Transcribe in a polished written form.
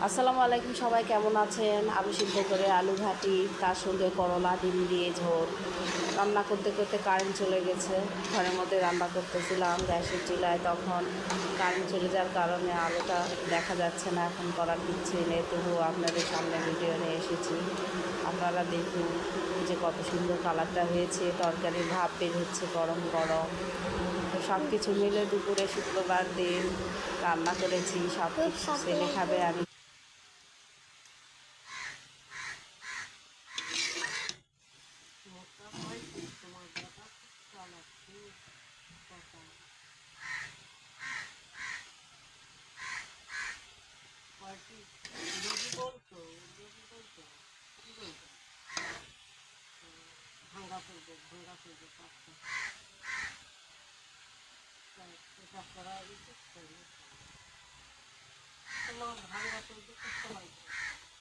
আসসালামু আলাইকুম, সবাই কেমন আছেন? আলু সিদ্ধ করে আলু ঘাটি, তার সঙ্গে করলা ডিম দিয়ে ঝোল। রান্না করতে করতে কারেন্ট চলে গেছে। ঘরের মধ্যে রান্না করতেছিলাম গ্যাসের চুলায়, তখন কারেন্ট চলে যাওয়ার কারণে আলুটা দেখা যাচ্ছে না। এখন করার কিছুই নেই, তবুও আপনাদের সামনে ভিডিও নিয়ে এসেছি। আপনারা দেখুন যে কত সুন্দর কালারটা হয়েছে, তরকারির ভাব বের হচ্ছে গরম গরম। তো সব কিছু মিলে দুপুরে শুক্রবার দিন রান্না করেছি, সব কিছু ছেলে খাবে, আমি মোটা হয়েছে তোমার কথা চালাচ্ছি কথা পার্টি যদি বলতো কি বলতো ভাঙ্গা করবো পাঁচটা করা উচিত তোমার ভাঙ্গা করবো কষ্ট হয়